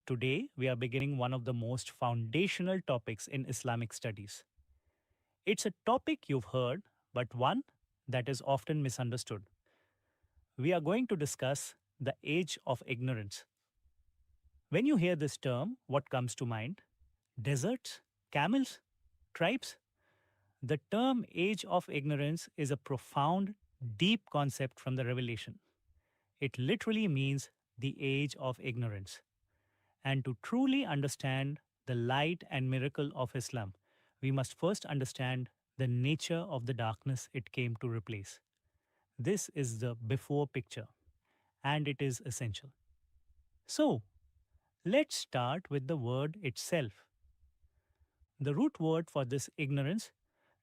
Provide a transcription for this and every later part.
Today, we are beginning one of the most foundational topics in Islamic studies. It's a topic you've heard, but one that is often misunderstood. We are going to discuss the age of ignorance. When you hear this term, what comes to mind? Deserts? Camels? Tribes? The term age of ignorance is a profound, deep concept from the revelation. It literally means the age of ignorance. And to truly understand the light and miracle of Islam, we must first understand the nature of the darkness it came to replace. This is the before picture, and it is essential. So, let's start with the word itself. The root word for this ignorance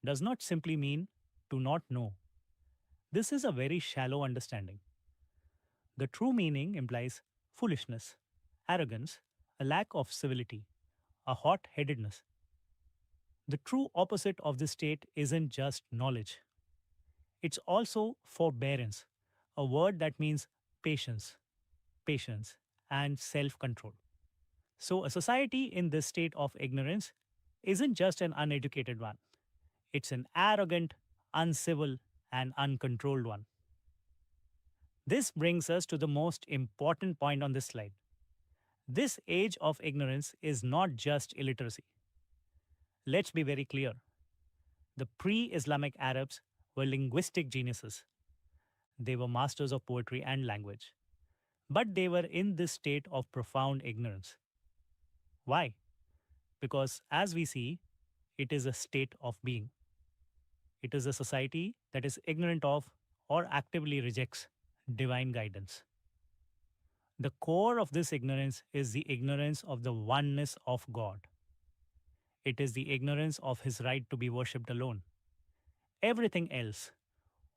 does not simply mean to not know. This is a very shallow understanding. The true meaning implies foolishness, arrogance, a lack of civility, a hot headedness. The true opposite of this state isn't just knowledge, it's also forbearance, a word that means patience, and self control. So, a society in this state of ignorance isn't just an uneducated one, it's an arrogant, uncivil, and uncontrolled one. This brings us to the most important point on this slide. This age of ignorance is not just illiteracy. Let's be very clear. The pre Islamic Arabs were linguistic geniuses. They were masters of poetry and language. But they were in this state of profound ignorance. Why? Because, as we see, it is a state of being. It is a society that is ignorant of or actively rejects divine guidance. The core of this ignorance is the ignorance of the oneness of God. It is the ignorance of his right to be worshipped alone. Everything else,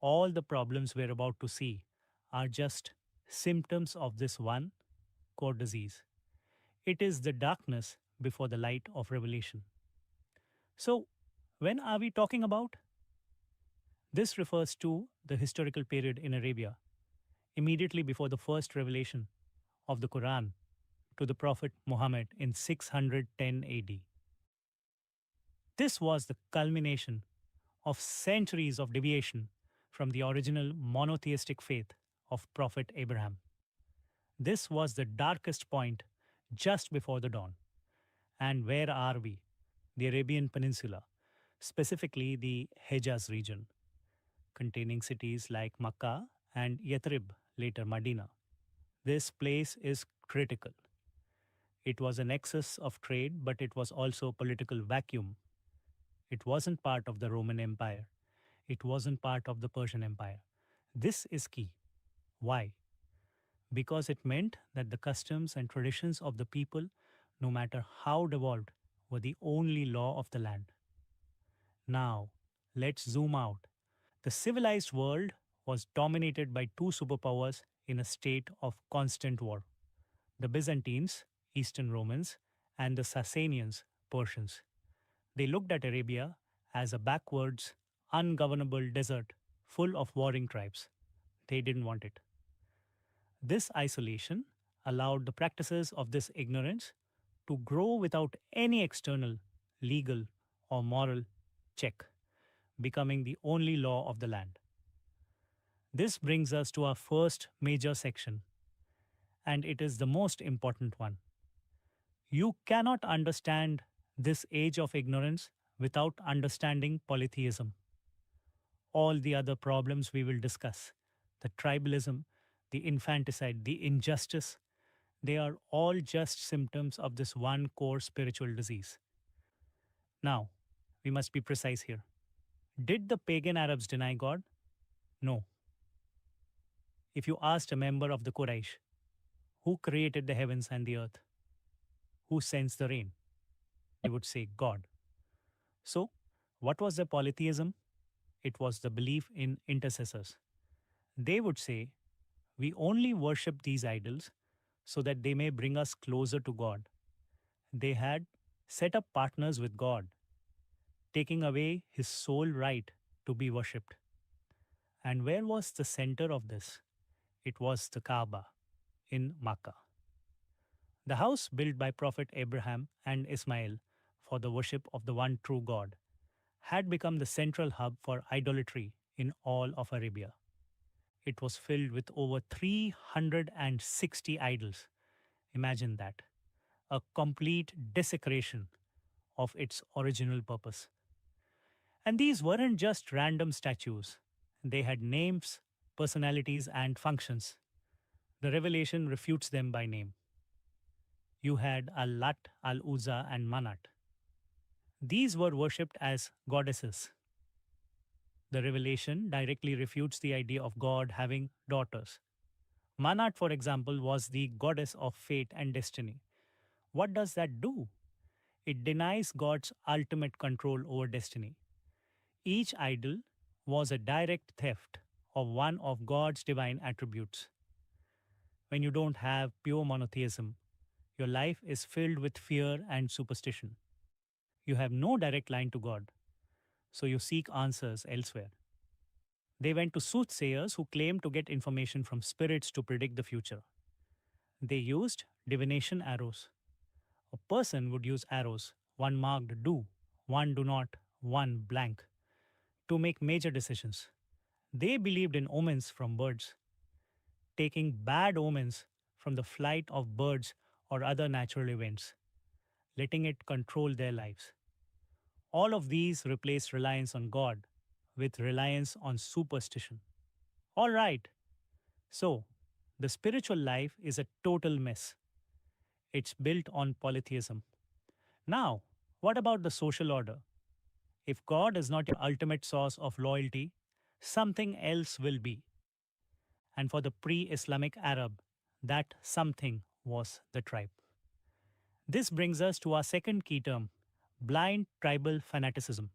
all the problems we're about to see, are just symptoms of this one core disease. It is the darkness before the light of revelation. So, when are we talking about? This refers to the historical period in Arabia, immediately before the first revelation of the Quran to the Prophet Muhammad in 610 AD. This was the culmination of centuries of deviation from the original monotheistic faith of Prophet Abraham. This was the darkest point just before the dawn. And where are we? The Arabian Peninsula, specifically the Hejaz region, containing cities like Makkah and Yathrib, later Medina. This place is critical. It was a nexus of trade, but it was also a political vacuum. It wasn't part of the Roman Empire. It wasn't part of the Persian Empire. This is key. Why? Because it meant that the customs and traditions of the people, no matter how devolved, were the only law of the land. Now, let's zoom out. The civilized world was dominated by two superpowers in a state of constant war: the Byzantines, Eastern Romans, and the Sasanians, Persians. They looked at Arabia as a backwards, ungovernable desert full of warring tribes. They didn't want it. This isolation allowed the practices of this ignorance to grow without any external, legal, or moral check, becoming the only law of the land. This brings us to our first major section, and it is the most important one. You cannot understand this age of ignorance without understanding polytheism. All the other problems we will discuss, the tribalism, the infanticide, the injustice, they are all just symptoms of this one core spiritual disease. Now, we must be precise here. Did the pagan Arabs deny God? No. If you asked a member of the Quraysh, who created the heavens and the earth? Who sends the rain? They would say God. So, what was their polytheism? It was the belief in intercessors. They would say, we only worship these idols so that they may bring us closer to God. They had set up partners with God, taking away his sole right to be worshipped. And where was the center of this? It was the Kaaba in Makkah. The house built by Prophet Abraham and Ismail for the worship of the one true God had become the central hub for idolatry in all of Arabia. It was filled with over 360 idols. Imagine that. A complete desecration of its original purpose. And these weren't just random statues, they had names, personalities, and functions. The revelation refutes them by name. You had Al-Lat, Al-Uzza, and Manat. These were worshipped as goddesses. The revelation directly refutes the idea of God having daughters. Manat, for example, was the goddess of fate and destiny. What does that do? It denies God's ultimate control over destiny. Each idol was a direct theft of one of God's divine attributes. When you don't have pure monotheism, your life is filled with fear and superstition. You have no direct line to God, so you seek answers elsewhere. They went to soothsayers who claimed to get information from spirits to predict the future. They used divination arrows. A person would use arrows, one marked do, one do not, one blank, to make major decisions. They believed in omens from birds, taking bad omens from the flight of birds or other natural events, letting it control their lives. All of these replace reliance on God with reliance on superstition. All right, so the spiritual life is a total mess. It's built on polytheism. Now, what about the social order? If God is not your ultimate source of loyalty, something else will be. And for the pre Islamic Arab, that something was the tribe. This brings us to our second key term, blind tribal fanaticism.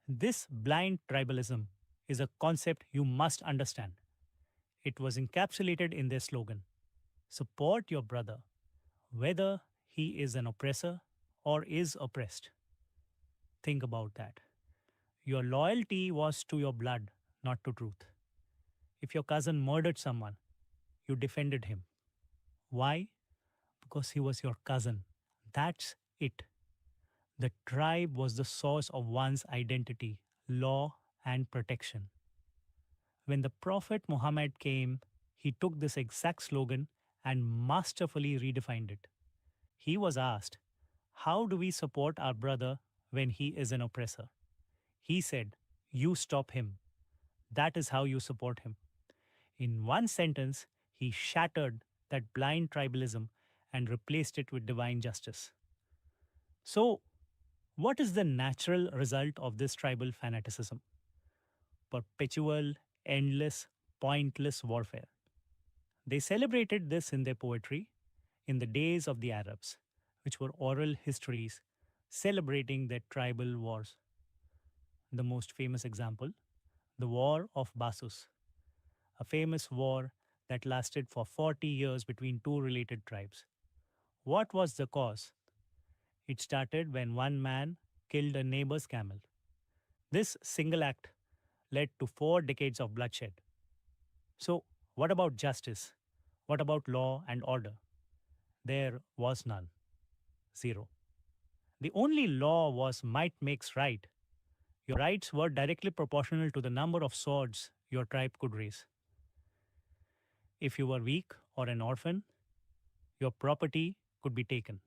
This blind tribalism is a concept you must understand. It was encapsulated in their slogan, support your brother, whether he is an oppressor or is oppressed. Think about that. Your loyalty was to your blood, not to truth. If your cousin murdered someone, you defended him. Why? Because he was your cousin. That's it. The tribe was the source of one's identity, law, and protection. When the Prophet Muhammad came, he took this exact slogan and masterfully redefined it. He was asked, how do we support our brother when he is an oppressor? He said, you stop him. That is how you support him. In one sentence, he shattered that blind tribalism and replaced it with divine justice. So, what is the natural result of this tribal fanaticism? Perpetual, endless, pointless warfare. They celebrated this in their poetry in the days of the Arabs, which were oral histories celebrating their tribal wars. The most famous example, the War of Bassus, a famous war that lasted for 40 years between two related tribes. What was the cause? It started when one man killed a neighbor's camel. This single act led to 4 decades of bloodshed. So, what about justice? What about law and order? There was none. Zero. The only law was might makes right. Your rights were directly proportional to the number of swords your tribe could raise. If you were weak or an orphan, your property could be taken.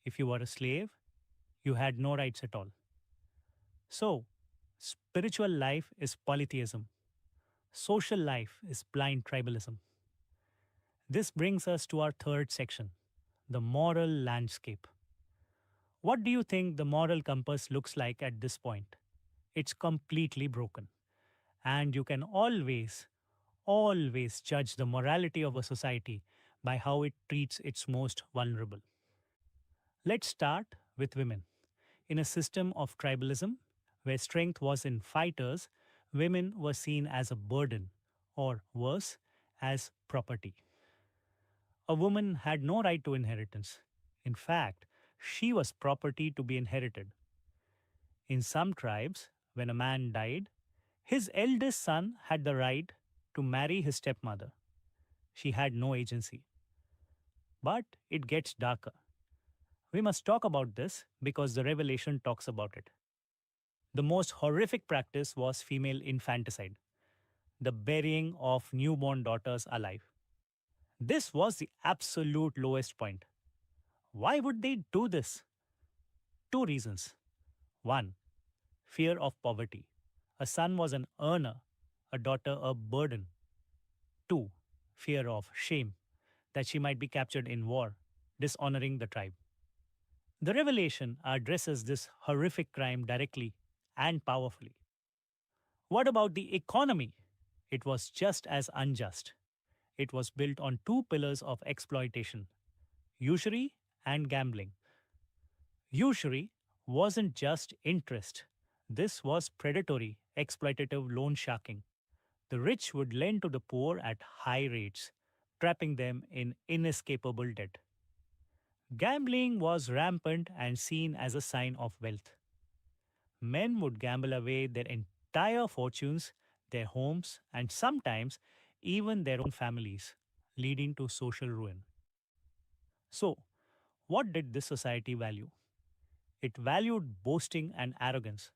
If you were a slave, you had no rights at all. So, spiritual life is polytheism. Social life is blind tribalism. This brings us to our third section, the moral landscape. What do you think the moral compass looks like at this point? It's completely broken. And you can always judge the morality of a society by how it treats its most vulnerable. Let's start with women. In a system of tribalism, where strength was in fighters, women were seen as a burden, or worse, as property. A woman had no right to inheritance. In fact, she was property to be inherited. In some tribes, when a man died, his eldest son had the right to marry his stepmother. She had no agency. But it gets darker. We must talk about this because the revelation talks about it. The most horrific practice was female infanticide, the burying of newborn daughters alive. This was the absolute lowest point. Why would they do this? Two reasons. One, fear of poverty. A son was an earner, a daughter a burden. Two, fear of shame, that she might be captured in war, dishonoring the tribe. The revelation addresses this horrific crime directly and powerfully. What about the economy? It was just as unjust. It was built on two pillars of exploitation: usury and gambling. Usury wasn't just interest, this was predatory, exploitative loan sharking. The rich would lend to the poor at high rates, trapping them in inescapable debt. Gambling was rampant and seen as a sign of wealth. Men would gamble away their entire fortunes, their homes, and sometimes even their own families, leading to social ruin. So, what did this society value? It valued boasting and arrogance.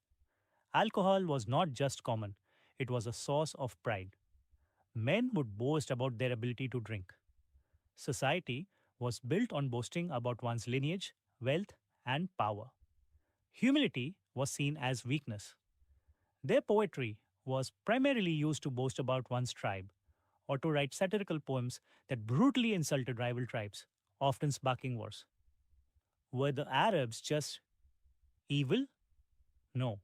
Alcohol was not just common, it was a source of pride. Men would boast about their ability to drink. Society was built on boasting about one's lineage, wealth, and power. Humility was seen as weakness. Their poetry was primarily used to boast about one's tribe or to write satirical poems that brutally insulted rival tribes, often sparking wars. Were the Arabs just evil? No.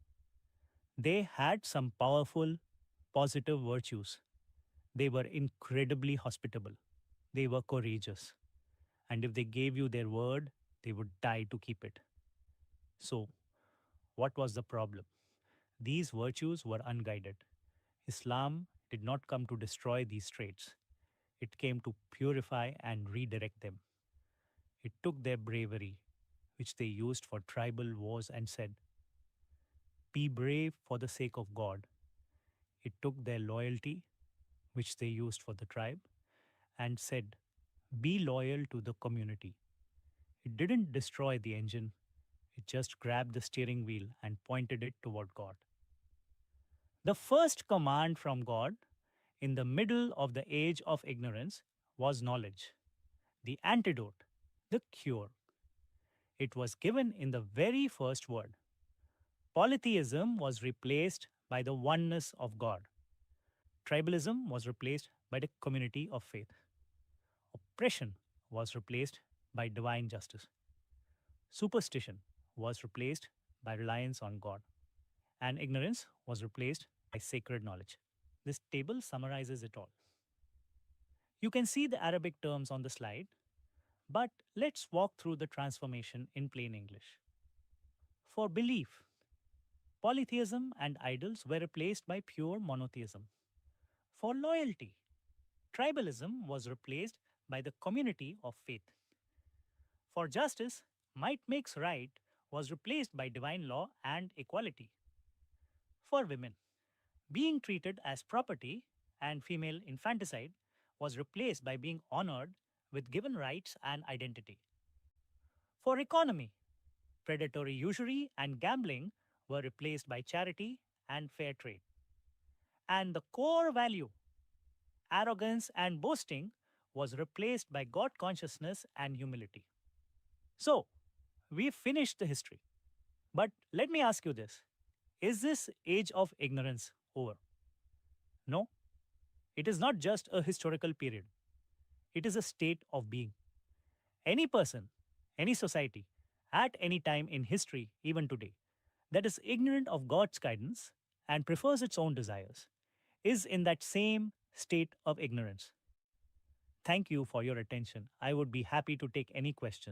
They had some powerful, positive virtues. They were incredibly hospitable. They were courageous. And if they gave you their word, they would die to keep it. So, what was the problem? These virtues were unguided. Islam did not come to destroy these traits, it came to purify and redirect them. It took their bravery, which they used for tribal wars, and said, be brave for the sake of God. It took their loyalty, which they used for the tribe, and said, be loyal to the community. It didn't destroy the engine, it just grabbed the steering wheel and pointed it toward God. The first command from God in the middle of the age of ignorance was knowledge, the antidote, the cure. It was given in the very first word. Polytheism was replaced by the oneness of God. Tribalism was replaced by the community of faith. Oppression was replaced by divine justice. Superstition was replaced by reliance on God. And ignorance was replaced by sacred knowledge. This table summarizes it all. You can see the Arabic terms on the slide, but let's walk through the transformation in plain English. For belief, polytheism and idols were replaced by pure monotheism. For loyalty, tribalism was replaced by the community of faith. For justice, might makes right was replaced by divine law and equality. For women, being treated as property and female infanticide was replaced by being honored with given rights and identity. For economy, predatory usury and gambling were replaced by charity and fair trade. And the core value, arrogance and boasting, was replaced by God consciousness and humility. So, we've finished the history. But let me ask you this: is this age of ignorance over? No, it is not just a historical period, it is a state of being. Any person, any society, at any time in history, even today, that is ignorant of God's guidance and prefers its own desires, is in that same state of ignorance. Thank you for your attention. I would be happy to take any questions.